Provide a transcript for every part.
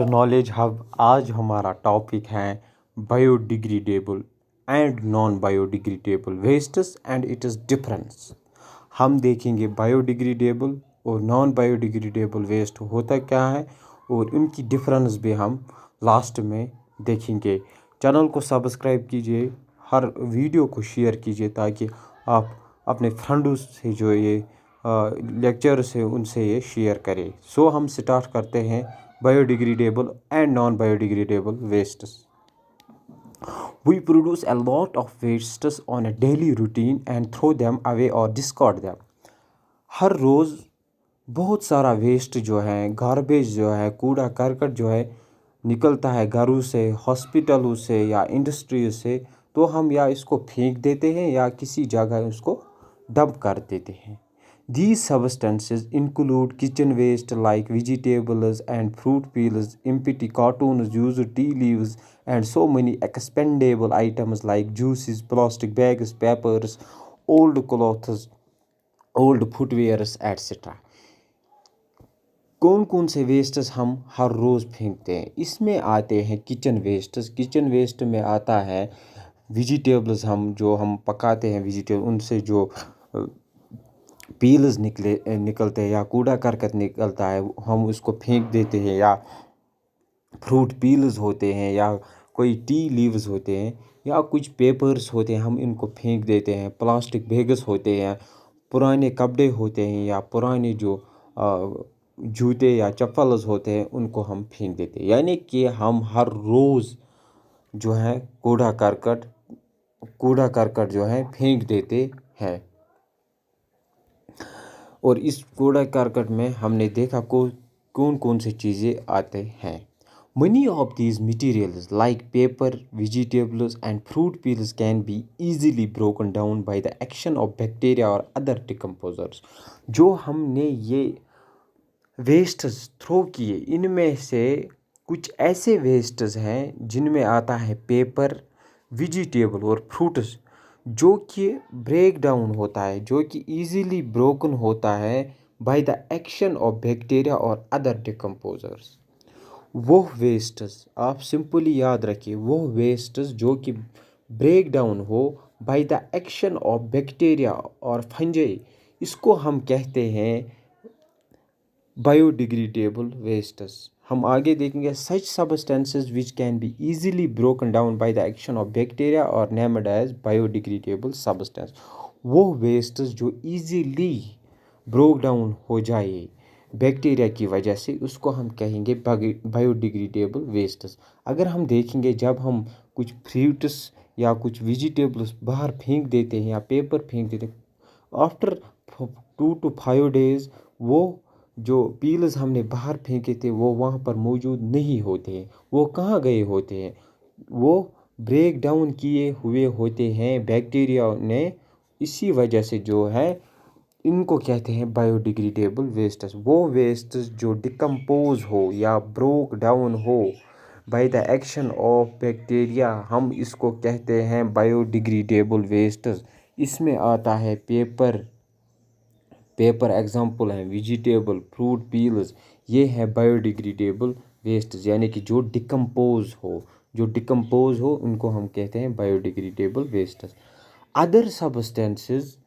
Knowledge hub आज हमारा topic है biodegradable and non biodegradable wastes and it is difference. हम देखेंगे बायोडिग्रेडेबल और नॉन बायोडिग्रेडेबल वेस्ट होता क्या है और उनकी डिफरेंस भी हम लास्ट में देखेंगे। चैनल को सब्सक्राइब कीजिए, हर वीडियो को शेयर कीजिए ताकि आप अपने फ्रेंडों से जो ये लेक्चर्स है उनसे ये शेयर करें। सो हम स्टार्ट करते हैं biodegradable and non-biodegradable wastes. We produce a lot of wastes on a daily routine and throw them away or discard them. हर रोज़ बहुत सारा वेस्ट जो है, गार्बेज जो है, कूड़ा करकट जो है निकलता है घरों से, हॉस्पिटलों से या इंडस्ट्री से। तो हम या इसको फेंक देते हैं या किसी जगह उसको डंप कर देते हैं। These substances include kitchen waste like vegetables and fruit peels, empty cartons, used tea leaves, and so many expendable items like juices, plastic bags, papers, old clothes, old footwears, etc. कौन कौन से wastes हम हर रोज़ फेंकते हैं? इसमें आते हैं kitchen wastes. Kitchen waste में आता है वेजिटेबल्स, हम जो हम पकाते हैं वेजिटेबल, उनसे जो पील्स निकलते हैं या कूड़ा करकट निकलता है हम उसको फेंक देते हैं, या फ्रूट पील्स होते हैं या कोई टी लीव्स होते हैं या कुछ पेपर्स होते हैं, हम इनको फेंक देते हैं। प्लास्टिक बैग्स होते हैं, पुराने कपड़े होते हैं या पुराने जो जूते या चप्पल्स होते हैं उनको हम फेंक देते हैं। यानी कि हम हर रोज़ जो है कूड़ा करकट जो है फेंक देते हैं। और इस कूड़ा करकट में हमने देखा कौन कौन सी चीज़ें आते हैं। Many of these materials like paper, vegetables and fruit peels can be easily broken down by the action of bacteria or other decomposers. जो हमने ये वेस्ट्स थ्रो किए इनमें से कुछ ऐसे वेस्ट्स हैं जिनमें आता है पेपर, वेजिटेबल और फ्रूट्स, जो कि ब्रेक डाउन होता है, जो कि इजीली ब्रोकन होता है by the action of bacteria और अदर डिकम्पोजर्स। वो वेस्ट्स आप सिंपली याद रखिए, वो वेस्ट्स जो कि ब्रेक डाउन हो by the action of bacteria और फंजाई, इसको हम कहते हैं बायोडिग्रेडेबल वेस्ट्स। हम आगे देखेंगे such substances which can be easily broken down by the action of bacteria और नेम्ड एज बायोडिग्रेडेबल सब्सटेंस। वो वेस्ट्स जो इजीली ब्रोक डाउन हो जाए बैक्टीरिया की वजह से, उसको हम कहेंगे बायोडिग्रेडेबल वेस्ट्स। अगर हम देखेंगे जब हम कुछ फ्रूट्स या कुछ वेजिटेबल्स बाहर फेंक देते हैं या पेपर फेंक देते हैं, आफ्टर 2 to 5 days वो जो पील्स हमने बाहर फेंके थे वो वहाँ पर मौजूद नहीं होते हैं। वो कहाँ गए होते हैं? वो ब्रेक डाउन किए हुए होते हैं बैक्टीरिया ने। इसी वजह से जो है इनको कहते हैं बायोडिग्रेडेबल वेस्ट्स। वो वेस्ट्स जो डिकम्पोज हो या ब्रोक डाउन हो by the action of bacteria, हम इसको कहते हैं बायोडिग्रेडेबल वेस्ट्स। इसमें आता है पेपर एग्जाम्पल है, वेजिटेबल, फ्रूट पील्स, ये है बायोडिग्रेडेबल वेस्ट्स। यानी कि जो डिकम्पोज हो उनको हम कहते हैं बायोडिग्रेडेबल वेस्ट्स। अदर सब्सटेंसेस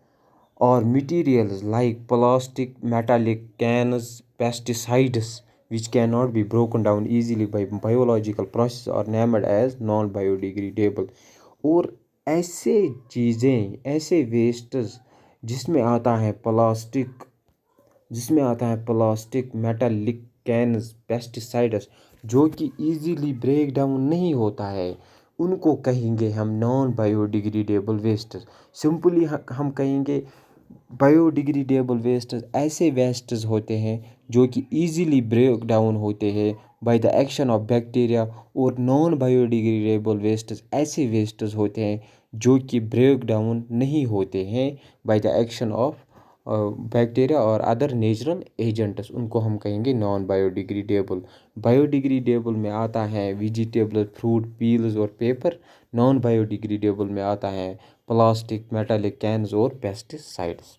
और materials like plastic, metallic cans, pesticides which cannot be broken down easily by biological process are named as non biodegradable। और ऐसे चीज़ें, ऐसे वेस्ट्स जिसमें आता है प्लास्टिक, मेटालिक कैन्स, पेस्टिसाइड्स, जो कि इजीली ब्रेक डाउन नहीं होता है, उनको कहेंगे हम नॉन बायोडिग्रेडेबल वेस्ट्स। सिंपली हम कहेंगे बायोडिग्रेडेबल वेस्ट्स ऐसे वेस्ट्स होते हैं जो कि इजीली ब्रेक डाउन होते हैं bye the action of bacteria, और नॉन बायोडिग्रेडेबल वेस्ट्स ऐसे वेस्ट्स होते हैं जो कि ब्रेक डाउन नहीं होते हैं bye the action of bacteria और अदर नेचुरल एजेंट्स, उनको हम कहेंगे नॉन बायोडिग्रेडेबल। बायोडिग्रेडेबल में आता है वेजिटेबल, फ्रूट पील्स और पेपर। नॉन बायोडिग्रेडेबल में आता है प्लास्टिक, मेटालिक कैन्स और पेस्टिसाइड्स।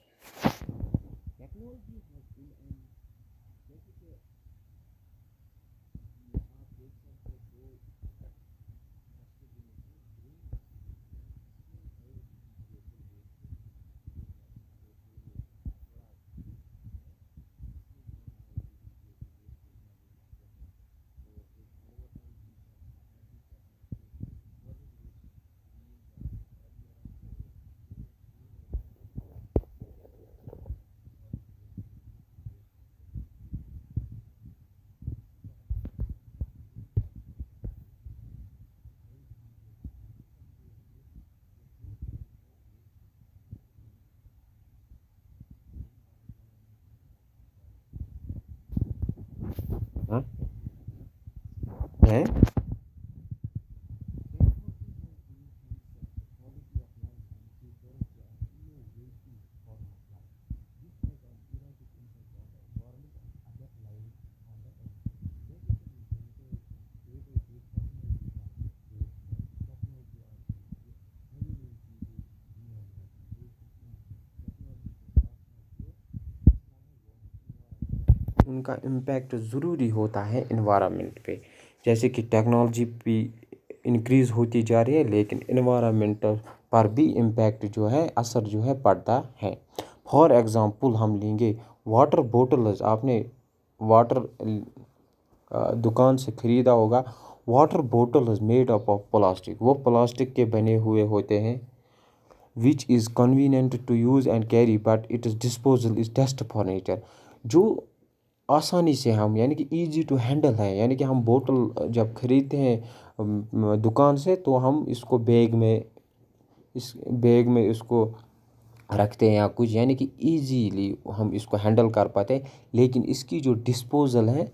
हैं उनका इम्पैक्ट ज़रूरी होता है इन्वायरमेंट पे। जैसे कि टेक्नोलॉजी भी इंक्रीज़ होती जा रही है, लेकिन इन्वायरमेंट पर भी इम्पैक्ट जो है, असर जो है पड़ता है। फॉर एग्ज़ाम्पल हम लेंगे वाटर बोटल्स। आपने वाटर दुकान से ख़रीदा होगा। Water bottles made up of plastic, वो प्लास्टिक के बने हुए होते हैं। Which is convenient to use and carry but it is disposal is test for nature. जो आसानी से हम, यानी कि ईजी टू हैंडल है, यानी कि हम बोतल जब ख़रीदते हैं दुकान से, तो हम इसको बैग में इसको रखते हैं या कुछ, यानी कि ईजीली हम इसको हैंडल कर पाते हैं। लेकिन इसकी जो डिस्पोज़ल है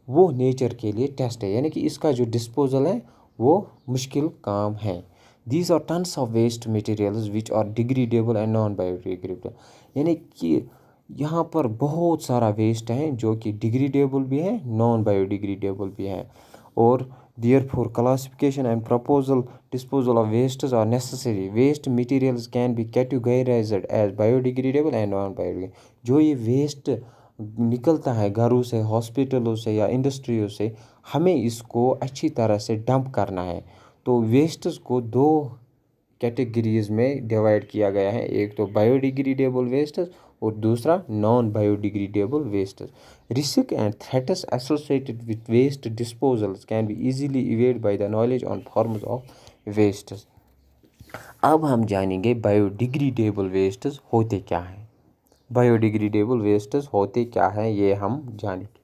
वो नेचर के लिए टेस्ट है, यानी कि इसका जो डिस्पोज़ल है वो मुश्किल काम है। These are tons of waste materials which are degradable and non biodegradable. यानी कि यहाँ पर बहुत सारा वेस्ट है जो कि डिग्रेडेबल भी है, नॉन बायोडिग्रेडेबल भी है। और therefore classification and proposal disposal of wastes are necessary. Waste materials can be categorized as biodegradable and non biodegradable। जो ये वेस्ट निकलता है घरों से, हॉस्पिटलों से या इंडस्ट्रियों से, हमें इसको अच्छी तरह से डंप करना है। तो वेस्ट्स को दो कैटेगरीज में डिवाइड किया गया है। एक तो बायोडिग्रेडेबल वेस्ट्स और दूसरा non biodegradable wastes. Risk and threats associated with waste disposals can be easily evaded by the knowledge on forms of wastes. अब हम जानेंगे बायोडिग्रेडेबल वेस्ट्स होते क्या हैं। बायोडिग्रेडेबल वेस्ट्स होते क्या हैं ये हम जानेंगे।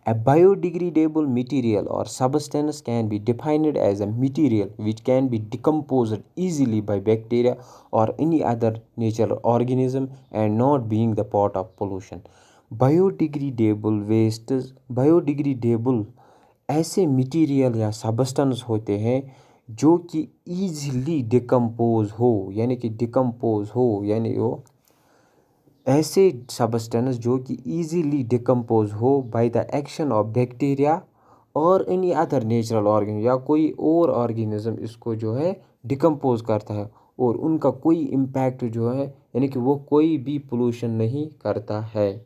A biodegradable material or substance can be defined as a material which can be decomposed easily by bacteria or any other natural organism and not being the part of pollution। Biodegradable wastes, biodegradable ऐसे material या substance होते हैं जो कि easily decompose हो, यानी कि decompose हो, यानी वो ऐसे सब्सटेंस जो कि ईजीली डिकम्पोज हो by the action of bacteria और एनी अदर नेचुरल ऑर्गेनिज्म, या कोई और ऑर्गेनिज्म इसको जो है डिकम्पोज करता है और उनका कोई इम्पैक्ट जो है, यानी कि वो कोई भी पोल्यूशन नहीं करता है।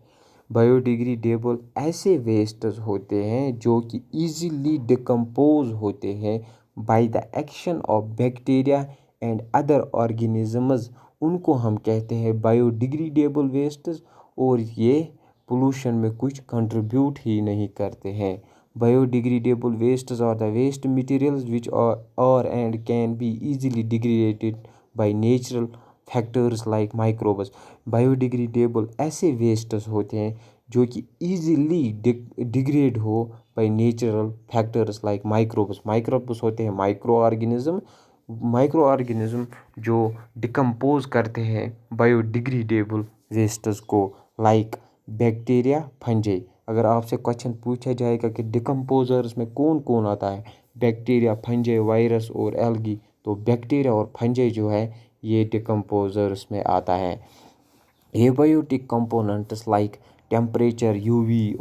बायोडिग्रेडेबल ऐसे वेस्ट्स होते हैं जो कि ईजीली डिकम्पोज होते हैं bye the action of bacteria and other organisms, उनको हम कहते हैं बायोडिग्रेडेबल वेस्ट्स। और ये पोल्यूशन में कुछ कंट्रीब्यूट ही नहीं करते हैं। Biodegradable wastes are the waste materials which are and can be easily degraded by natural factors like microbes. Biodegradable ऐसे वेस्ट्स होते हैं जो कि ईजिली डिग्रेड हो by natural factors like microbes. Microbes होते हैं माइक्रो ऑर्गेनिज्म जो डिकम्पोज करते हैं बायोडिग्रेडेबल वेस्ट्स को, लाइक बैक्टीरिया, फंजाई। अगर आपसे क्वेश्चन पूछा जाएगा कि डिकम्पोजर्स में कौन कौन आता है, बैक्टीरिया, फंजाई, वायरस और एल्गी, तो बैक्टीरिया और फंजाई जो है ये डिकम्पोजर्स में आता है। Abiotic components like temperature, UV,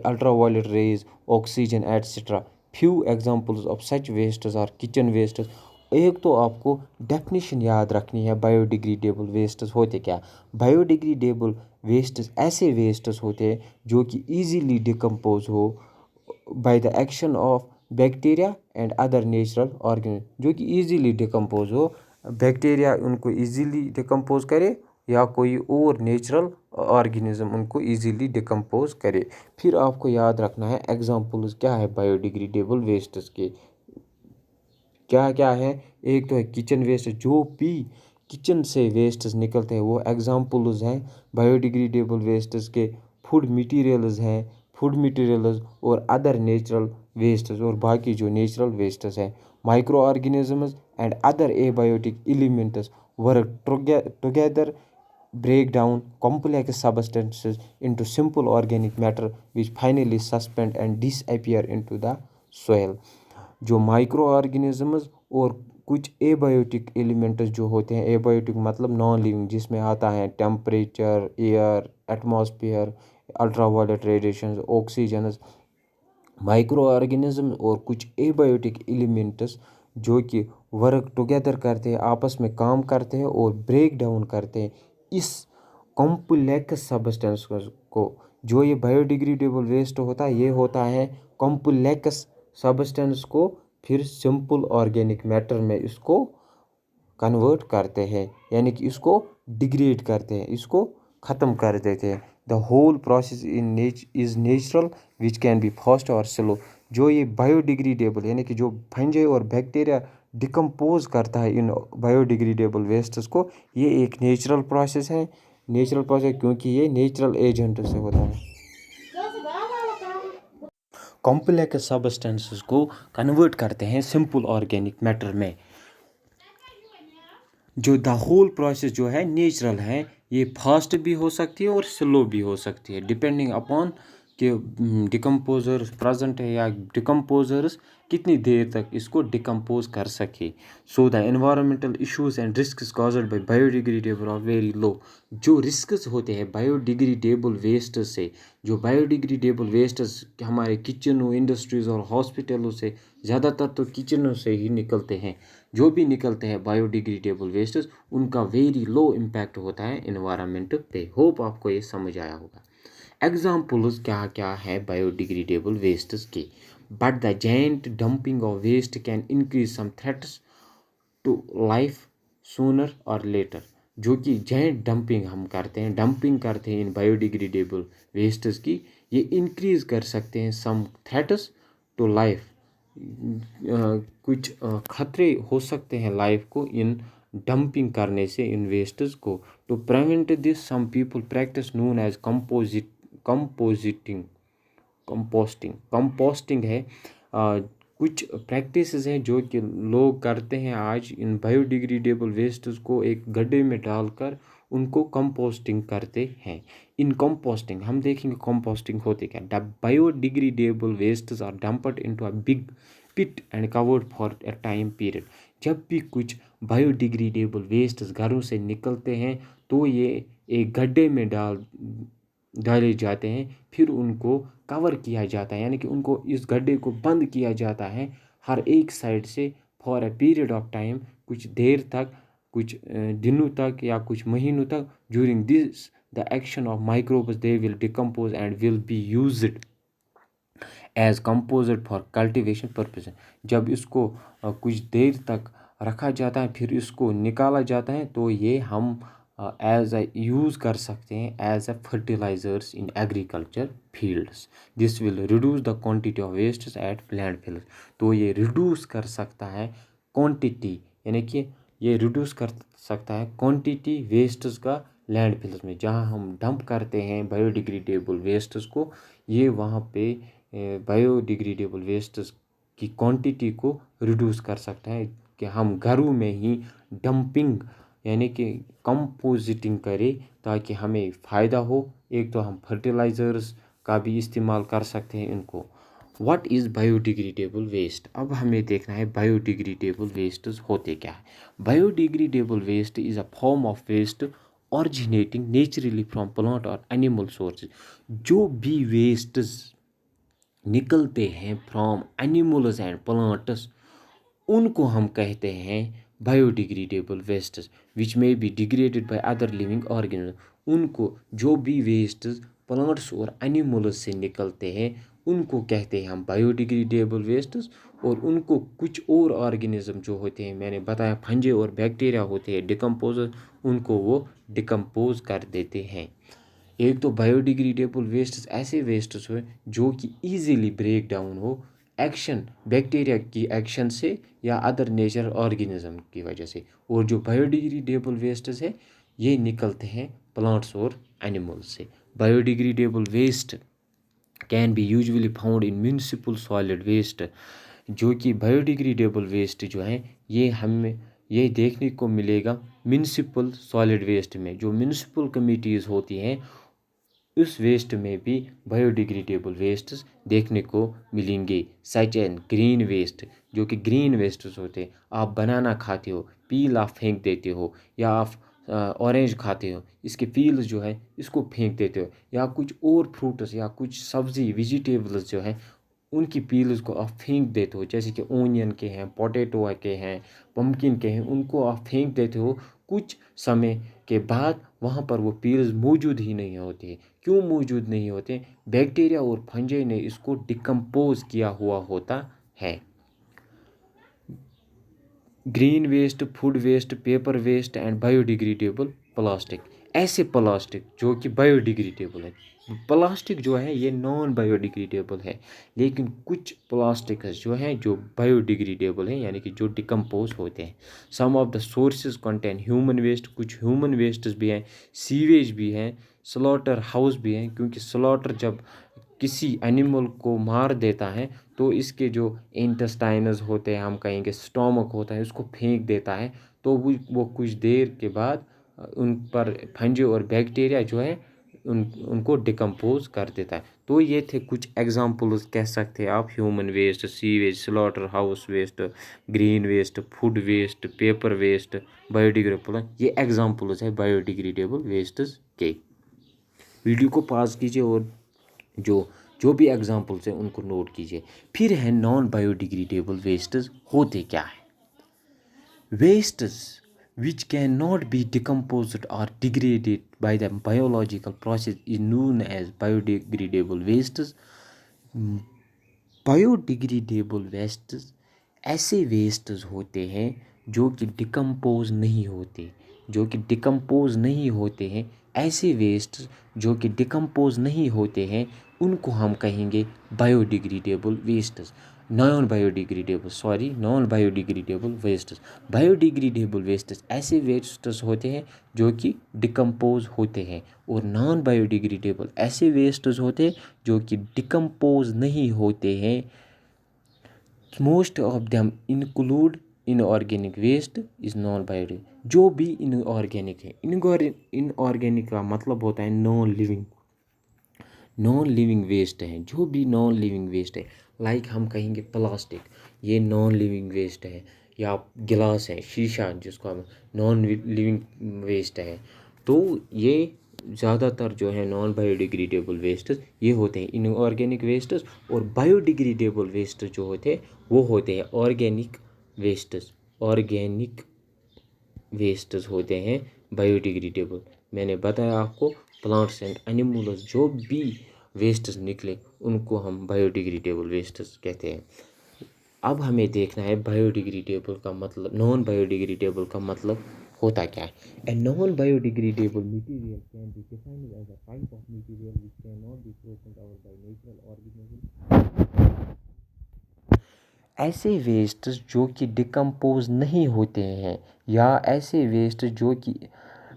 ultraviolet rays, oxygen, etc. Few examples of such wastes are kitchen wastes। एक तो आपको डेफिनेशन याद रखनी है बायोडिग्रेडेबल वेस्ट्स होते क्या। बायोडिग्रेडेबल वेस्ट्स ऐसे वेस्ट्स होते हैं जो कि ईजीली डिकम्पोज हो by the action of bacteria and other natural organism, जो कि ईजीली डिकम्पोज हो, बैक्टीरिया उनको ईजीली डिकम्पोज करे या कोई और नेचुरल ऑर्गेनिज्म उनको ईजीली डिकम्पोज करे। फिर आपको याद रखना है एग्जांपल्स क्या है बायोडिग्रेडेबल वेस्ट्स के, क्या क्या है। एक तो है किचन वेस्ट, जो भी किचन से वेस्ट्स निकलते हैं वो एग्जांपल्स हैं बायोडिग्रेडेबल वेस्ट्स के। फूड मटेरियल्स और अदर नेचुरल वेस्ट्स, और बाकी जो नेचुरल वेस्ट्स हैं। Micro organisms and other abiotic elements work together break down complex substances into simple organic matter which finally suspend and disappear into the soil। जो micro organisms और कुछ abiotic elements जो होते हैं, एबायोटिक मतलब non living, जिसमें आता है temperature, air, atmosphere, ultraviolet radiation, oxygen, micro organism और कुछ एबायोटिक एलिमेंट्स जो कि वर्क टुगेदर करते हैं, आपस में काम करते हैं और ब्रेक डाउन करते हैं इस कॉम्प्लेक्स सब्सटेंस को। जो ये बायोडिग्रेडेबल वेस्ट होता है, ये होता है कॉम्प्लेक्स सब्सटेंस को फिर सिंपल ऑर्गेनिक मैटर में इसको कन्वर्ट करते हैं, यानी कि इसको डिग्रेड करते हैं, इसको ख़त्म कर देते हैं। The whole process is natural which can be fast और स्लो। जो ये बायोडिग्रेडेबल यानी कि जो फंजाई और बैक्टीरिया डिकम्पोज करता है इन बायोडिग्रेडेबल वेस्ट्स को, ये एक नेचुरल प्रोसेस है। नेचुरल प्रोसेस क्योंकि ये नेचुरल एजेंट से होता है। कॉम्प्लेक्स सब्सटेंसेस को कन्वर्ट करते हैं सिंपल ऑर्गेनिक मैटर में। जो द होल प्रोसेस जो है नेचुरल है, ये फास्ट भी हो सकती है और स्लो भी हो सकती है, डिपेंडिंग अपॉन कि डिकम्पोजर्स प्रेजेंट है या डिकम्पोजर्स कितनी देर तक इसको डिकम्पोज कर सके। So the environmental issues and risk caused by biodegradable are very low. जो रिस्क्स होते हैं बायोडिग्रेडेबल वेस्ट से, जो बायोडिग्रेडेबल वेस्ट हमारे किचनों, इंडस्ट्रीज और हॉस्पिटलों से, ज़्यादातर तो किचनों से ही निकलते हैं, जो भी निकलते हैं बायोडिग्रेडेबल वेस्ट्स, उनका वेरी लो इम्पैक्ट होता है एनवायरनमेंट पे। होप आपको ये समझ आया होगा। एग्जाम्पल्स क्या क्या है बायोडिग्रेडेबल वेस्ट्स के। But the giant dumping of waste can increase some threats to life sooner और लेटर। जो कि जायंट डंपिंग हम करते हैं, डंपिंग करते हैं इन बायोडिग्रेडेबल वेस्ट्स की, ये इंक्रीज कर सकते हैं सम थ्रेट्स टू लाइफ। कुछ खतरे हो सकते हैं लाइफ को इन डंपिंग करने से इन वेस्ट्स को। To prevent this some people practice known as composting है। कुछ प्रैक्टिसेस हैं जो कि लोग करते हैं आज, इन बायोडिग्रेडेबल वेस्ट्स को एक गड्ढे में डालकर उनको कंपोस्टिंग करते हैं। इन कंपोस्टिंग हम देखेंगे कंपोस्टिंग होते क्या। The biodegradable wastes are dumped into a big pit and covered for a time period. जब भी कुछ बायोडिग्रेडेबल वेस्ट्स घरों से निकलते हैं तो ये एक गड्ढे में डाले जाते हैं, फिर उनको कवर किया जाता है, यानी कि उनको इस गड्ढे को बंद किया जाता है हर एक साइड से for a period of time, कुछ देर तक, कुछ दिनों तक या कुछ महीनों तक। During this the action of microbes they will decompose and will be used as composer for cultivation purpose. जब इसको कुछ देर तक रखा जाता है फिर इसको निकाला जाता है तो ये हम एज अ यूज़ कर सकते हैं as a fertilizers in agriculture fields. This will reduce the quantity of wastes at landfills. तो ये रिड्यूस कर सकता है क्वांटिटी, यानी कि ये रिड्यूस कर सकता है क्वांटिटी वेस्ट्स का लैंडफिल्स में, जहाँ हम डंप करते हैं बायोडिग्रेडेबल वेस्ट्स को। ये वहाँ पे बायोडिग्रेडेबल वेस्ट्स की क्वांटिटी को रिड्यूस कर सकता है कि हम घरों में ही डंपिंग यानी कि कंपोजिटिंग करें ताकि हमें फ़ायदा हो। एक तो हम फर्टिलाइज़र्स का भी इस्तेमाल कर सकते हैं इनको। What is biodegradable waste. अब हमें देखना है बायोडिग्रेडेबल वेस्ट्स होते क्या है। Biodegradable waste is a form of waste originating naturally from plant और animal sources। जो भी वेस्ट्स निकलते हैं फ्रॉम एनिमल्स एंड प्लांट्स, उनको हम कहते हैं बायोडिग्रेडेबल वेस्ट्स विच में be degraded by other living organism. उनको जो भी वेस्ट्स प्लांट्स और एनिमल्स से निकलते हैं उनको कहते हैं हम बायोडिग्रेडेबल वेस्ट्स। और उनको कुछ और ऑर्गेनिज्म जो होते हैं, मैंने बताया फंजे और बैक्टीरिया होते हैं डिकम्पोजर, उनको वो डिकम्पोज कर देते हैं। एक तो बायोडिग्रेडेबल वेस्ट्स ऐसे वेस्ट्स हो जो कि ईजीली ब्रेक डाउन हो एक्शन बैक्टीरिया की एक्शन से या अदर नेचुरल ऑर्गेनिज्म की वजह से। और जो बायोडिग्रेडेबल वेस्ट्स है ये निकलते हैं प्लांट्स और एनिमल्स से। Biodegradable waste can be usually found in municipal solid waste. जो कि बायोडिग्रेडेबल वेस्ट जो है ये हमें ये देखने को मिलेगा म्यूनिसिपल सॉलिड वेस्ट में। जो म्यूनिसिपल कमिटीज़ होती हैं उस वेस्ट में भी बायोडिग्रेडेबल वेस्ट्स देखने को मिलेंगे, सच एंड ग्रीन वेस्ट, जो कि ग्रीन वेस्ट्स होते हैं। आप बनाना खाते हो, पील आप फेंक देते हो, या आप ऑरेंज खाते हो, इसके पील्स जो है इसको फेंक देते हो, या कुछ और फ्रूट्स या कुछ सब्ज़ी वेजिटेबल्स जो है उनकी पील्स को आप फेंक देते हो, जैसे कि ओनियन के हैं, पोटैटो के हैं, पम्पकिन के हैं, उनको आप फेंक देते हो। कुछ समय के बाद वहाँ पर वो पील्स मौजूद ही नहीं होते। क्यों मौजूद नहीं होते? बैक्टीरिया और फंजाई ने इसको डिकम्पोज किया हुआ होता है। Green waste, food waste, paper waste and biodegradable plastic, ऐसे प्लास्टिक जो कि बायोडिग्रेडेबल है। प्लास्टिक जो है ये नॉन बायोडिग्रेडेबल है, लेकिन कुछ प्लास्टिक जो हैं जो बायोडिग्रेडेबल हैं, यानी कि जो डिकम्पोज होते हैं। Some of the sources contain human waste, कुछ ह्यूमन वेस्ट्स भी हैं, सीवेज भी हैं, स्लॉटर हाउस भी हैं, क्योंकि स्लॉटर जब किसी एनिमल को मार देता है तो इसके जो इंटेस्टाइनस होते हैं, हम कहेंगे स्टोमक होता है, उसको फेंक देता है। तो वो कुछ देर के बाद उन पर फंजी और बैक्टीरिया जो है उनको डिकम्पोज कर देता है। तो ये थे कुछ एग्जांपल्स, कह सकते हैं आप, human waste, sewage, slaughter house waste, green waste, food waste, paper waste, biodegradable, ये एग्जांपल्स है बायोडिग्रेडेबल वेस्ट्स के। वीडियो को पॉज कीजिए और जो जो भी एग्जांपल्स हैं उनको नोट कीजिए। फिर है नॉन बायोडिग्रेडेबल वेस्ट्स होते क्या है? Wastes which cannot be decomposed or degraded by the biological process is known as biodegradable wastes. Biodegradable wastes ऐसे वेस्ट्स होते हैं जो कि डिकम्पोज नहीं होते, हैं। ऐसे वेस्ट जो कि डिकम्पोज नहीं होते हैं उनको हम कहेंगे biodegradable wastes. Non biodegradable wastes. Biodegradable wastes ऐसे वेस्ट्स होते हैं जो कि डिकम्पोज होते हैं, और नॉन बायोडिग्रेडेबल ऐसे वेस्ट्स होते हैं जो कि डिकम्पोज नहीं होते हैं। Most of them include inorganic waste is non biodegradable. जो भी इनऑर्गेनिक है, इनऑर्गेनिक का मतलब होता है नॉन लिविंग वेस्ट है। जो भी नॉन लिविंग वेस्ट है, लाइक हम कहेंगे प्लास्टिक, ये नॉन लिविंग वेस्ट है, या गिलास है, शीशा जिसको हम नॉन लिविंग वेस्ट है। तो ये ज़्यादातर जो है नॉन बायोडिग्रेडेबल वेस्ट ये होते हैं इनऑर्गेनिक वेस्ट, और बायोडिग्रेडेबल वेस्ट जो होते हैं वो होते हैं ऑर्गेनिक वेस्ट्स होते हैं बायोडिग्रेडेबल। मैंने बताया आपको, प्लांट्स एंड एनिमल्स जो भी वेस्ट्स निकले उनको हम बायोडिग्रेडेबल वेस्ट्स कहते हैं। अब हमें देखना है बायोडिग्रेडेबल का मतलब, नॉन बायोडिग्रेडेबल का मतलब होता क्या है। A non biodegradable material can be defined as a type of material which can not be broken down by natural organism. ऐसे वेस्ट जो कि डिकम्पोज नहीं होते हैं, या ऐसे वेस्ट जो कि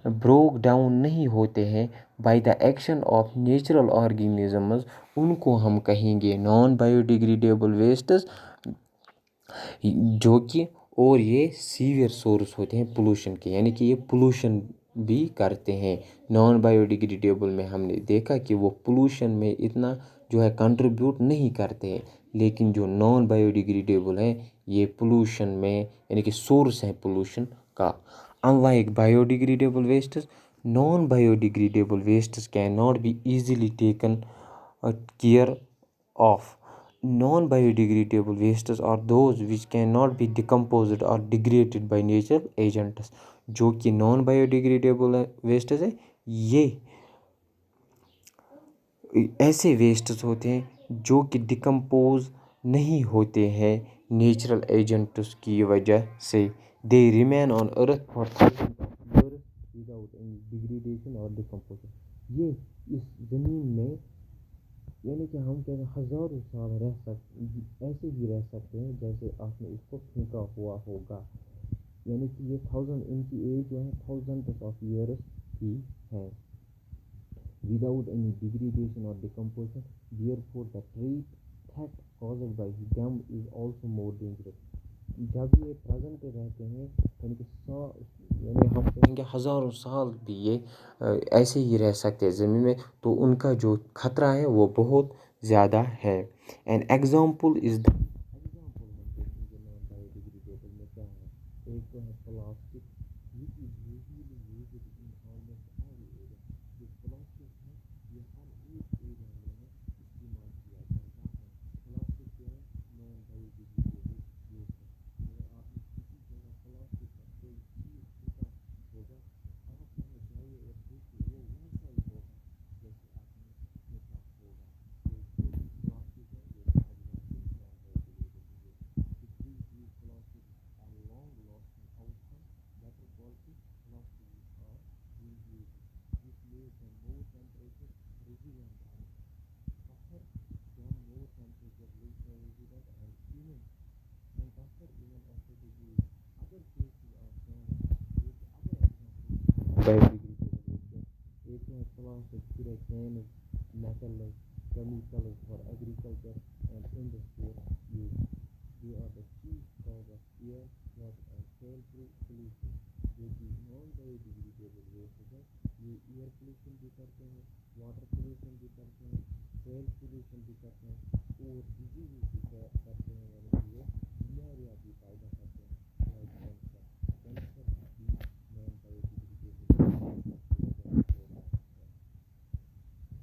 ब्रोक डाउन नहीं होते हैं bye the action of natural organisms, उनको हम कहेंगे नॉन बायोडिग्रेडेबल वेस्ट्स। जो कि और ये सीवियर सोर्स होते हैं पोल्यूशन के, यानी कि ये पोल्यूशन भी करते हैं। नॉन बायोडिग्रेडेबल में हमने देखा कि वो पोल्यूशन में इतना जो है कंट्रीब्यूट नहीं करते हैं, लेकिन जो नॉन बायोडिग्रेडेबल है ये पोल्यूशन में, यानी कि सोर्स है पोल्यूशन का। Unlike biodegradable wastes, non biodegradable wastes can not B easily taken care of. Non-biodegradable wastes are those which cannot be decomposed or degraded by natural agents. जो कि non biodegradable wastes है, ये ऐसे wastes होते हैं जो कि डिकम्पोज नहीं होते हैं नेचुरल एजेंट्स की वजह से। They remain on earth for thousands of years without any degradation और डिकम्पोजिशन। ये इस ज़मीन में, यानी कि हम कहते हैं हज़ारों साल ऐसे ही रह सकते हैं जैसे आपने इसको फेंका हुआ होगा। यानी कि ये इनकी एज जो है थाउजेंड्स ऑफ ईयर्स की है, without any degradation or decomposition. Therefore, the threat caused by them is also more dangerous. जब ये प्रेजेंट पे रहते हैं यानी कि यानी हम कहेंगे हज़ारों साल भी ये ऐसे ही रह सकते हैं ज़मीन में, तो उनका जो खतरा है वो बहुत ज़्यादा है। An example is the example हम देखेंगे नॉन बायोडिग्रेडेबल में क्या है। एक तो है plastic, which is usually used in almost every area. जो प्लास्टिक है ये हर एक एरिया में इस्तेमाल किया जाता है। प्लास्टिक जो है नॉन बायोडिग्रेडेबल वेस्ट है। अगर आपने किसी जगह प्लास्टिक का कोई चीज़ फेंका होगा, आप वहाँ जाइए और देखिए वो वैसा ही होगा जैसे आपने फेंका होगा। तो जो प्लास्टिक है ये example non biodegradable waste. Please use plastic are long lasting outcome. Better quality plastic are reused. This makes them more temperature resilient and tougher than more temperature resilient and even tougher even after the use. Other cases are shown. एक other example biodegradable waste है। एक है plastic पूरे cans, metals, chemicals for agriculture and industrial use. They are the chief cause of air, water and soil pollution. जो कि non biodegradable waste है ये air pollution भी करते हैं, वाटर पोल्यूशन भी करते हैं, सॉइल पोल्यूशन भी करते हैं और डिजीज भी करते हैं, यानी कि ये बीमारियाँ भी पैदा करते हैं लाइक कैंसर भी non biodegradable.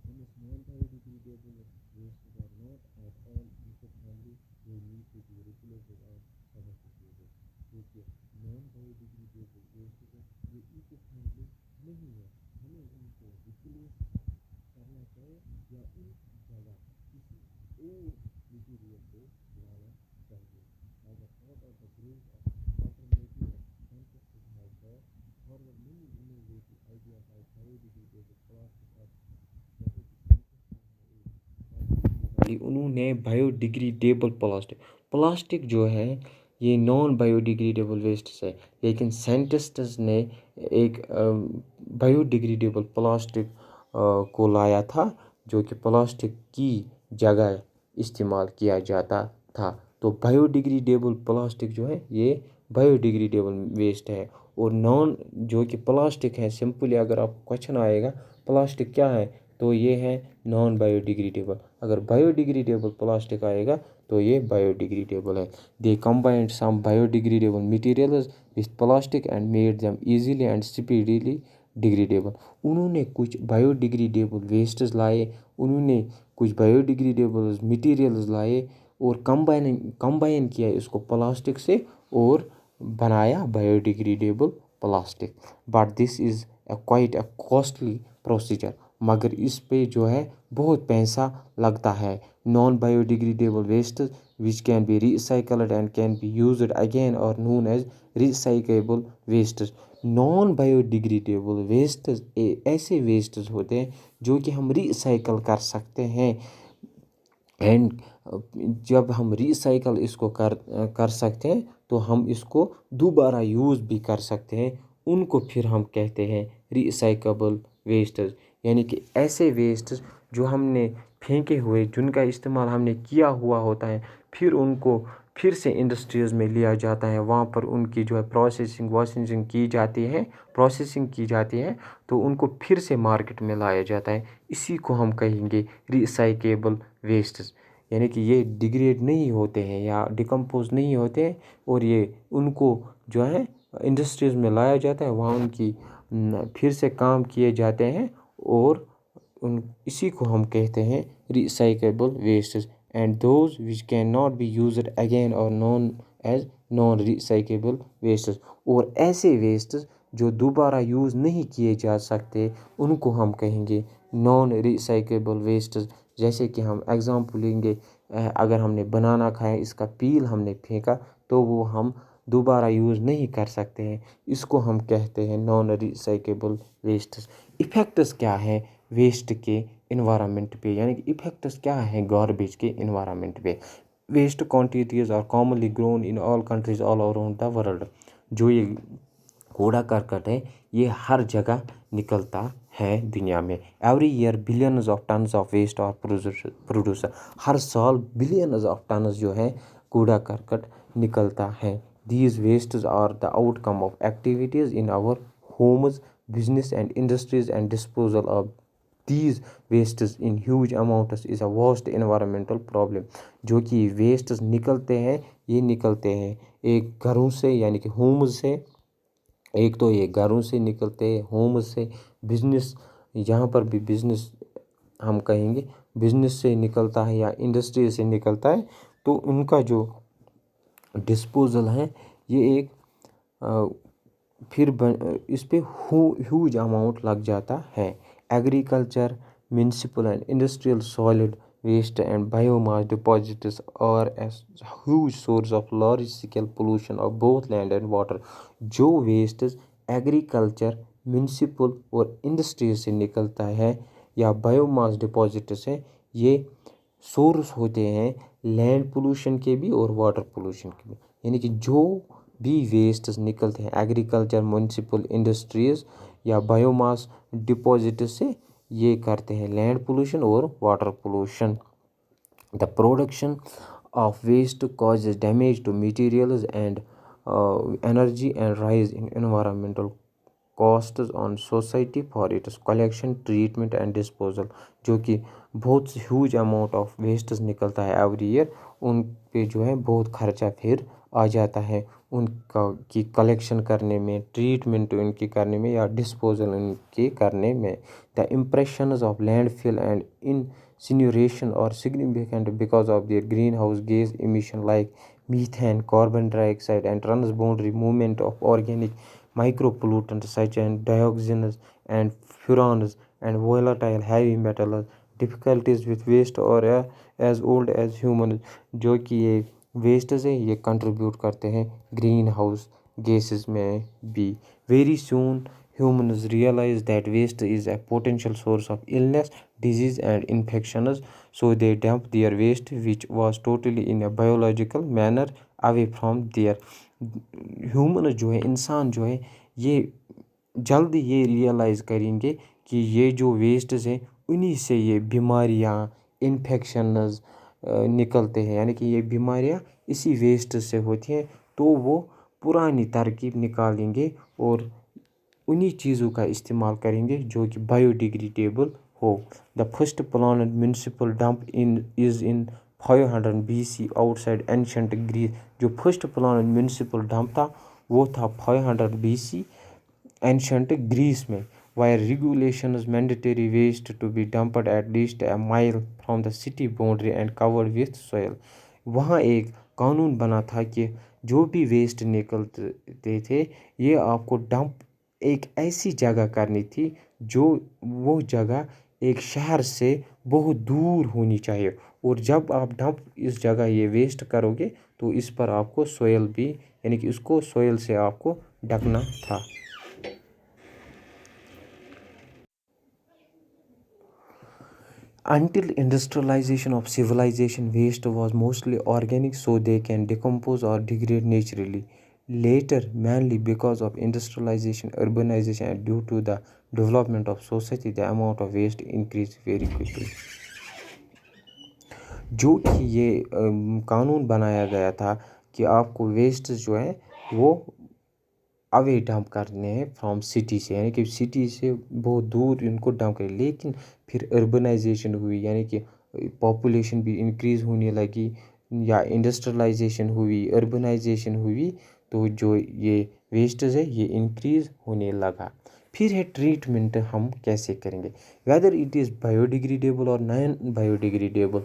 These non-biodegradable wastes are not at all eco-friendly. They need to be replaced or substituted. देखिए नॉन बायोडिग्रेडेबल वेस्ट है ये इको फ्रेंडली नहीं है, हमें इनको रिप्लेस करना चाहिए या उन जगह किसी और मटीरियल को लाना चाहिए। As a part of the growth of alternative scientific method, forward many innovative ideas like biodegradable plastic are उन्होंने बायोडिग्रेडेबल प्लास्टिक जो है ये नॉन बायोडिग्रेडेबल वेस्ट है, लेकिन साइंटिस्ट्स ने एक बायोडिग्रेडेबल प्लास्टिक को लाया था जो कि प्लास्टिक की जगह इस्तेमाल किया जाता था। तो बायोडिग्रेडेबल प्लास्टिक जो है ये बायोडिग्रेडेबल वेस्ट है और नॉन जो कि प्लास्टिक है, सिंपली अगर आप क्वेश्चन आएगा प्लास्टिक क्या है तो ये है नॉन बायोडिग्रेडेबल। अगर बायोडिग्रेडेबल प्लास्टिक आएगा तो ये बायोडिग्रेडेबल है। They combined some biodegradable materials with plastic and made them easily and speedily degradable. उन्होंने कुछ बायोडिग्रेडेबल वेस्ट्स लाए, उन्होंने कुछ बायोडिग्रेडेबल मटेरियल्स लाए और कंबाइन किया इसको प्लास्टिक से और बनाया biodegradable plastic. But this is quite a costly procedure, मगर इस पे जो है बहुत पैसा लगता है। Non biodegradable waste which can be recycled and can be used again और known as recyclable waste. Non biodegradable waste ऐसे वेस्ट होते हैं जो कि हम रिसाइकल कर सकते हैं एंड जब हम रिसाइकल इसको कर सकते हैं तो हम इसको दोबारा यूज़ भी कर सकते हैं, उनको फिर हम कहते हैं रिसाइकेबल वेस्टेज। यानी कि ऐसे वेस्ट जो हमने फेंके हुए जिनका इस्तेमाल हमने किया हुआ होता है फिर उनको फिर से इंडस्ट्रीज़ में लिया जाता है, वहाँ पर उनकी जो है प्रोसेसिंग की जाती है तो उनको फिर से मार्केट में लाया जाता है। इसी को हम कहेंगे रिसाइकेबल वेस्टेज। यानी कि ये डिग्रेड नहीं होते हैं या डिकम्पोज नहीं होते हैं और ये उनको जो है इंडस्ट्रीज़ में लाया जाता है, वहाँ उनकी फिर से काम किए जाते हैं और इसी को हम कहते हैं recyclable wastage. And those which can not be used again और known as non recyclable wastage. और ऐसे वेस्टेज जो दोबारा यूज़ नहीं किए जा सकते उनको हम कहेंगे नॉन रिसाइकेबल वेस्टेज। जैसे कि हम एग्जांपल लेंगे, अगर हमने बनाना खाया इसका पील हमने फेंका तो वो हम दोबारा यूज़ नहीं कर सकते हैं, इसको हम कहते हैं नॉन रिसाइकेबल वेस्टेज। इफ़ेक्ट्स क्या है वेस्ट के इन्वायरमेंट पे, यानी कि इफ़ेक्ट्स क्या है गार्बेज के इन्वायरमेंट पे। Waste quantities are commonly grown in all countries all around the world. जो ये कूड़ा करकट है ये हर जगह निकलता है दुनिया में। Every year billions of tons of waste are produce. हर साल बिलियंस ऑफ टन्स जो है कूड़ा करकट निकलता है। These wastes are the outcome of activities in our homes, business and industries, and disposal of these wastes in huge amounts is a vast environmental problem. जो कि wastes निकलते हैं, ये निकलते हैं एक घरों से यानी कि होम्स से, एक तो ये घरों से निकलते हैं, होम से, बिजनेस, यहाँ पर भी बिजनेस हम कहेंगे, बिजनेस से निकलता है या इंडस्ट्री से निकलता है, तो उनका जो डिस्पोजल है ये एक फिर इस पे ह्यूज अमाउंट लग जाता है। Agriculture, municipal and industrial solid waste and biomass deposits are a huge source of large scale pollution of both land and water। जो wastes एग्रीकल्चर, म्यूनिसिपल और इंडस्ट्री से निकलता है या बायोमास डिपॉजिट से, ये सोर्स होते हैं लैंड पोल्यूशन के भी और वाटर पोल्यूशन के भी। यानी कि जो भी वेस्ट निकलते हैं एग्रीकल्चर, म्यूनिसिपल, इंडस्ट्रीज या बायोमास डिपॉजिट से, ये करते हैं लैंड पोल्यूशन और water pollution. The production of waste causes damage to materials and energy and rise in environmental costs on society for its collection, treatment and disposal। जो कि बहुत huge amount of wastes निकलता है every year, उन पे जो है बहुत खर्चा फिर आ जाता है उनका की कलेक्शन करने में, ट्रीटमेंट उनकी करने में या डिस्पोजल उनके करने में। The impressions of landfill and incineration are significant because of their greenhouse gas emission like methane, carbon dioxide and transboundary movement of organic micropollutants such as dioxins and furans and volatile heavy metals। difficulties with waste or as old as humans। जो कि ये waste है ये contribute करते हैं green house gases में भी। Very soon humans realize that waste is a potential source of illness, disease and infections, so they dump their waste which was totally in a biological manner away from their। Human जो है, इंसान जो है, ये जल्दी ये realise करेंगे कि ये जो वेस्ट्स हैं उन्हीं से ये बीमारियाँ, इन्फेक्शंस निकलते हैं, यानी कि ये बीमारियाँ इसी वेस्ट से होती हैं। तो वो पुरानी तरकीब निकालेंगे और उन्हीं चीज़ों का इस्तेमाल करेंगे जो कि बायोडिग्रेडेबल हो। The first planned municipal dump is in 500 BC outside ancient Greece. जो फर्स्ट प्लान्ड म्यूनिसिपल डंप था वो था 500 BC एंशंट ग्रीस में। Where regulations mandatory waste to be dumped at least a mile from the city boundary and covered with soil. वहाँ एक कानून बना था कि जो भी वेस्ट निकलते थे ये आपको डंप एक ऐसी जगह करनी थी जो वो जगह एक शहर से बहुत दूर होनी चाहिए, और जब आप डंप इस जगह ये वेस्ट करोगे तो इस पर आपको सोयल भी, यानी कि उसको सोयल से आपको ढकना था। Until industrialization of civilization, waste was mostly organic so they can decompose or degrade naturally. Later, mainly because of industrialization, urbanization and due to the development of society, the amount of waste increased very quickly। जो कि ये कानून बनाया गया था कि आपको waste जो है वो अवे डंप करने हैं फ्रॉम सिटी से, यानी कि सिटी से बहुत दूर इनको डंप करें। लेकिन फिर अर्बनाइजेशन हुई, यानी कि पॉपुलेशन भी इंक्रीज़ होने लगी या इंडस्ट्रियलाइजेशन हुई, अर्बनाइजेशन हुई, तो जो ये वेस्टेज है ये इंक्रीज़ होने लगा। फिर है ट्रीटमेंट हम कैसे करेंगे, वेदर इट इज़ बायोडिग्रेडेबल और नॉन बायोडिग्रेडेबल।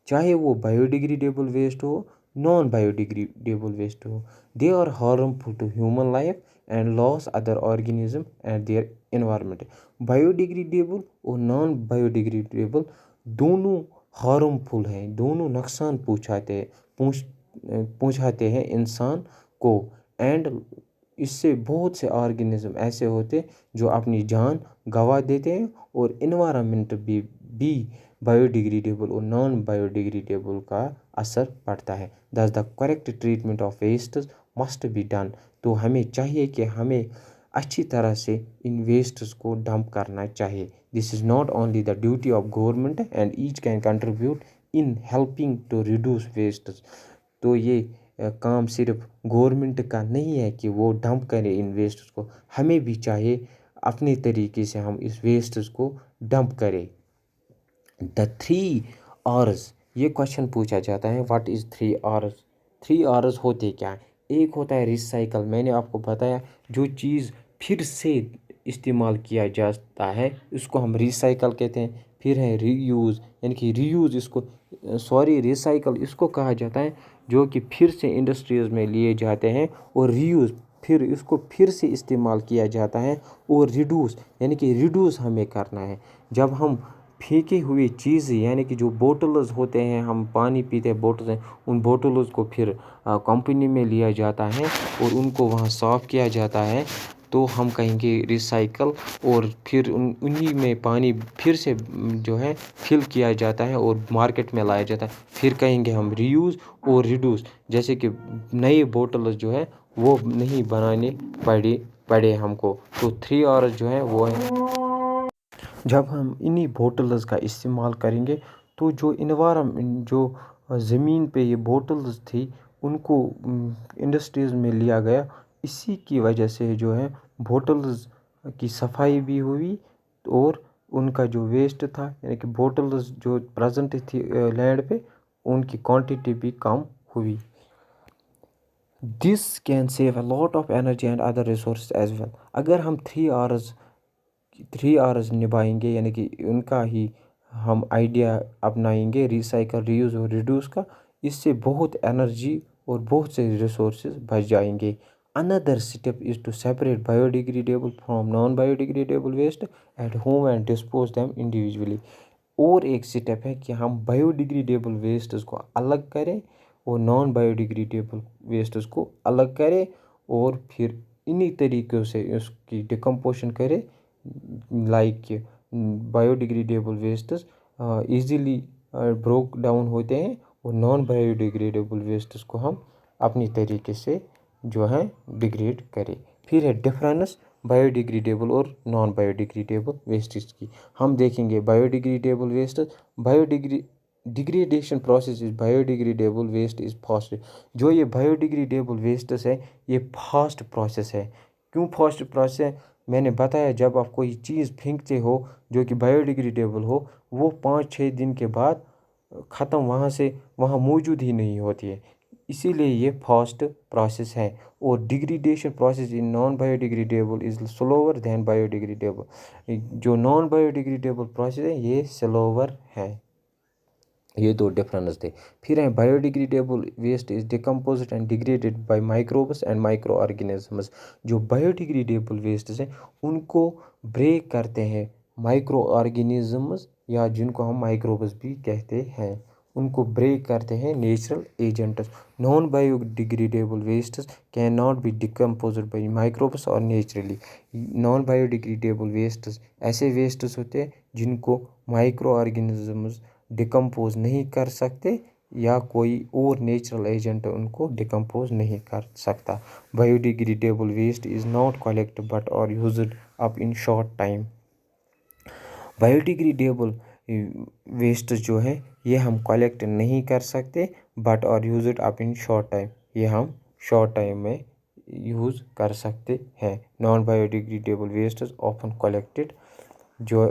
चाहे वो बायोडिग्रेडेबल वेस्ट हो, नॉन बायोडिग्रेडेबल वेस्ट हो, they are harmful to human life and loss other organism and their environment. Biodegradable और नॉन बायोडिग्रेडेबल दोनों हार्मफुल हैं, दोनों नुकसान पहुँचाते हैं इंसान को, एंड इससे बहुत से ऑर्गेनिज्म ऐसे होते जो अपनी जान गंवा देते हैं, और इन्वायरमेंट भी बायोडिग्रेडेबल और नॉन बायोडिग्रेडेबल का असर पड़ता है। Thus the correct treatment of waste must be done. तो हमें चाहिए कि हमें अच्छी तरह से इन वेस्ट्स को डंप करना चाहिए। This is not only the duty of government and each can contribute in helping to reduce waste. तो ये काम सिर्फ गवर्नमेंट का नहीं है कि वो डंप करे इन वेस्ट्स को, हमें भी चाहिए अपने तरीके से हम इस वेस्ट्स को डंप करें। द 3 R's, ये क्वेश्चन पूछा जाता है, व्हाट इज़ 3 R's? 3 R's होते क्या है? एक होता है रिसाइकल, मैंने आपको बताया जो चीज़ फिर से इस्तेमाल किया जाता है उसको हम रिसाइकल कहते हैं। फिर है रीयूज़, यानी कि रीयूज़ इसको रिसाइकल इसको कहा जाता है जो कि फिर से इंडस्ट्रीज़ में लिए जाते हैं। और रीयूज़ फिर इसको फिर से इस्तेमाल किया जाता है। और रिड्यूस, यानी कि रिड्यूस हमें करना है। जब हम फेंकी हुई चीज़ यानी कि जो बोटल्स होते हैं, हम पानी पीते हैं बोटल्स हैं, उन बोटल्स को फिर कंपनी में लिया जाता है और उनको वहाँ साफ़ किया जाता है, तो हम कहेंगे रिसाइकल। और फिर उन्हीं में पानी फिर से जो है फिल किया जाता है और मार्केट में लाया जाता है, फिर कहेंगे हम रीयूज़ और रिड्यूस। जैसे कि नए बोटल्स जो है वो नहीं बनाने पड़े हमको। तो 3 R's जो है वो है, जब हम इन्हीं बोटल्स का इस्तेमाल करेंगे तो जो इन्वायरमेंट जो ज़मीन पे ये बोटल्स थी उनको इंडस्ट्रीज़ में लिया गया, इसी की वजह से जो है बोटल्स की सफाई भी हुई और उनका जो वेस्ट था यानी कि बोटल्स जो प्रेजेंट थी लैंड पे उनकी क्वांटिटी भी कम हुई। This can save a lot of energy and other resource as well. अगर हम 3 R's निभाएंगे यानी कि उनका ही हम आइडिया अपनाएंगे रिसाइकल, रीयूज़ और रिड्यूस का, इससे बहुत एनर्जी और बहुत से रिसोर्सेज बच जाएंगे। Another step is to separate biodegradable from non biodegradable waste at home and dispose them individually. और एक स्टेप है कि हम बायोडिग्रेडेबल वेस्ट्स को अलग करें और नॉन बायोडिग्रेडेबल वेस्ट्स को अलग करें और फिर इन्हीं तरीक़ों से उसकी डिकम्पोजिशन करें, like biodegradable wastes easily broke down होते हैं और नॉन बायोडिग्रेडेबल वेस्ट्स को हम अपनी तरीके से जो है डिग्रेड करें। फिर है डिफरेंस बायोडिग्रेडेबल और नॉन बायोडिग्रेडेबल वेस्ट्स की। हम देखेंगे biodegradable waste, degradation process is biodegradable waste is fast. जो ये बायोडिग्रेडेबल वेस्ट्स है ये फास्ट प्रोसेस है। क्यों फास्ट प्रोसेस है? मैंने बताया जब आप कोई चीज़ फेंकते हो जो कि बायोडिग्रेडेबल हो, वो 5-6 दिन के बाद ख़त्म वहाँ मौजूद ही नहीं होती है, इसीलिए ये फास्ट प्रोसेस है। और degradation process in non biodegradable is slower then biodegradable. जो नॉन बायोडिग्रेडेबल प्रोसेस है ये स्लोअर है। ये दो डिफरेंस थे। फिर है biodegradable waste is decomposed and degraded by microbes and micro organisms. जो बायोडिग्रेडेबल वेस्ट हैं उनको ब्रेक करते हैं माइक्रो ऑर्गेनिजम्स, या जिनको हम माइक्रोब्स भी कहते हैं, उनको ब्रेक करते हैं natural agents. Non biodegradable wastes can not B decomposed by microbes और नेचुरली। नॉन बायोडिग्रेडेबल वेस्ट्स ऐसे वेस्ट्स होते हैं जिनको माइक्रो ऑर्गेनिजम्स डिकम्पोज नहीं कर सकते या कोई और नेचुरल एजेंट उनको डिकम्पोज नहीं कर सकता। Biodegradable waste is not collect but और used up in short time. Biodegradable waste जो है ये हम कलेक्ट नहीं कर सकते बट और used up in short time, ये हम शॉर्ट टाइम में यूज़ कर सकते हैं। Non biodegradable waste often collected, जो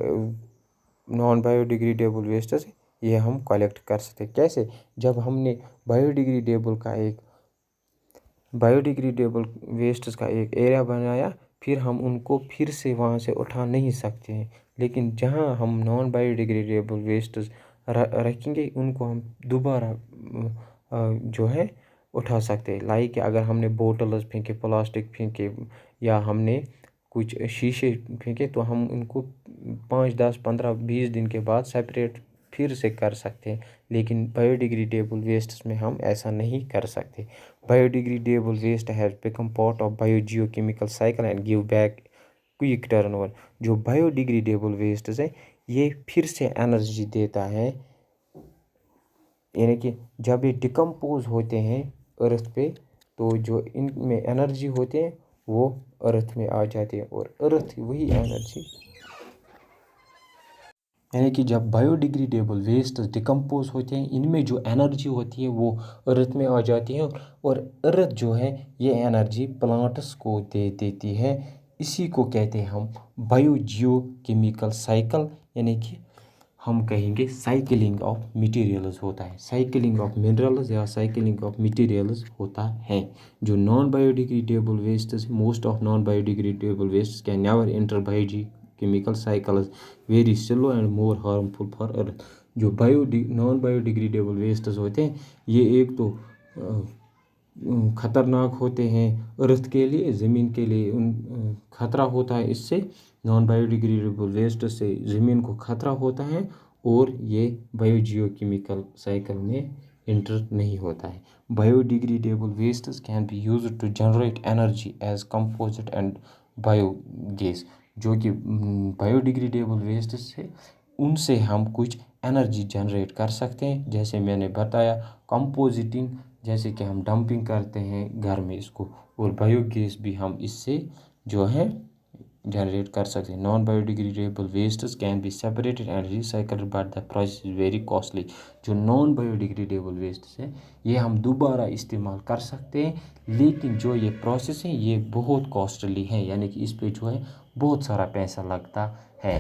नॉन बायोडिग्रेडेबल वेस्ट्स ये हम कलेक्ट कर सकते। कैसे? जब हमने बायोडिग्रेडेबल वेस्ट्स का एक एरिया बनाया, फिर हम उनको फिर से वहाँ से उठा नहीं सकते हैं, लेकिन जहाँ हम नॉन बायोडिग्रेडेबल वेस्ट्स रखेंगे उनको हम दोबारा जो है उठा सकते हैं। लाइक अगर हमने बोटल्स फेंके, प्लास्टिक फेंके या हमने कुछ शीशे फेंके, तो हम उनको 5, 10, 15, 20 दिन के बाद सेपरेट फिर से कर सकते हैं, लेकिन बायोडिग्रेडेबल वेस्ट्स में हम ऐसा नहीं कर सकते। Biodegradable waste has become part of biogeochemical cycle and give back quick turnover. जो बायोडिग्रेडेबल वेस्ट्स हैं ये फिर से एनर्जी देता है, यानी कि जब ये डिकम्पोज होते हैं अर्थ पे, तो जो इनमें एनर्जी होते हैं वो अर्थ में आ जाते हैं और अर्थ वही एनर्जी यानी कि जब बायोडिग्रेडेबल वेस्ट डिकम्पोज होते हैं, इनमें जो एनर्जी होती है वो अर्थ में आ जाती है, और अर्थ जो है ये एनर्जी प्लांट्स को दे देती है। इसी को कहते हैं हम बायो जियो केमिकल साइकिल, यानी कि हम कहेंगे साइकिलिंग ऑफ मटेरियल्स होता है, साइकिलिंग ऑफ मिनरल्स या साइकिलिंग ऑफ मटेरियल्स होता है। जो non biodegradable waste, most of non biodegradable waste can never enter bio chemical cycles, very slow and more harmful for earth. जो नॉन बायोडिग्रेडेबल वेस्ट्स होते हैं ये एक तो ख़तरनाक होते हैं अर्थ के लिए, ज़मीन के लिए ख़तरा होता है इससे, नॉन बायोडिग्रेडेबल वेस्ट से ज़मीन को ख़तरा होता है, और ये बायोजियोकेमिकल साइकिल में इंटर नहीं होता है। Biodegradable wastes can be used to generate energy as composite and biogas. जो कि बायोडिग्रेडेबल वेस्ट से उनसे हम कुछ एनर्जी जनरेट कर सकते हैं, जैसे मैंने बताया कंपोजिटिंग, जैसे कि हम डंपिंग करते हैं घर में इसको, और बायोगैस भी हम इससे जो है जनरेट कर सकते हैं। Non biodegradable wastes can be separated and recycled but the process is very costly. जो नॉन बायोडिग्रेडेबल वेस्ट्स है ये हम दोबारा इस्तेमाल कर सकते हैं, लेकिन जो ये प्रोसेस है ये बहुत कॉस्टली है, यानी कि इस पे जो है बहुत सारा पैसा लगता है।